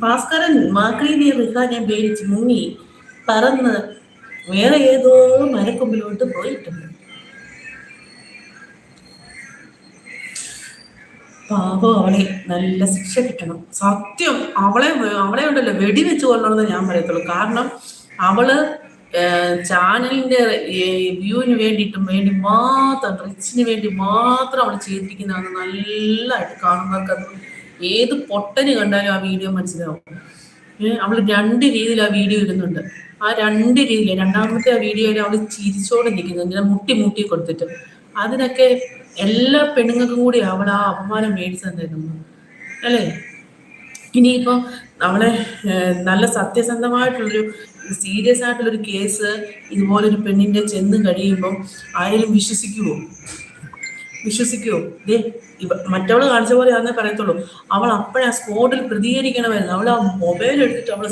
ഭാസ്കരൻ മാക്രീനെ റിഹാനെ പേടിച്ച് മുങ്ങി പറന്ന് വേറെ ഏതോ മരക്കൊമ്പിലോട്ട് പോയിട്ടുണ്ട്. പാപം, അവളെ നല്ല ശിക്ഷ കിട്ടണം. സത്യം, അവളെ ഉണ്ടല്ലോ വെടിവെച്ച് കൊല്ലണമെന്ന് ഞാൻ പറയത്തുള്ളൂ. കാരണം അവള് ചാനലിന്റെ വ്യൂവിന് വേണ്ടിയിട്ടും വേണ്ടി മാത്രം, റിച്ചിന് വേണ്ടി മാത്രം അവൾ ചെയ്തിരിക്കുന്നതാണ്. നല്ലതായിട്ട് കാണുന്നവർക്ക് അത് ഏത് പൊട്ടന് കണ്ടാലും ആ വീഡിയോ മനസ്സിലാവും. അവള് രണ്ട് രീതിയിൽ ആ വീഡിയോ ഇടുന്നുണ്ട്. ആ രണ്ട് രീതിയിൽ രണ്ടാമത്തെ ആ വീഡിയോയിൽ അവള് ചിരിച്ചോടെ നിൽക്കുന്നുണ്ട്, മുട്ടി മുട്ടി കൊടുത്തിട്ട്. അതിനൊക്കെ എല്ലാ പെണ്ണുങ്ങൾക്കും കൂടി അവൾ ആ അപമാനം മേടിച്ചു തന്നിരുന്നു അല്ലേ. ഇനിയിപ്പോ അവളെ നല്ല സത്യസന്ധമായിട്ടുള്ളൊരു സീരിയസ് ആയിട്ടുള്ളൊരു കേസ് ഇതുപോലൊരു പെണ്ണിന്റെ ചെന്ന് കഴിയുമ്പം ആരെങ്കിലും വിശ്വസിക്കുവോ? മറ്റവള് കാണിച്ച പോലെ ആണെന്നേ പറയത്തുള്ളൂ. അവൾ അപ്പോഴാ സ്പോട്ടിൽ പ്രതികരിക്കണമായിരുന്നു. അവൾ ആ മൊബൈൽ എടുത്തിട്ട് അവള്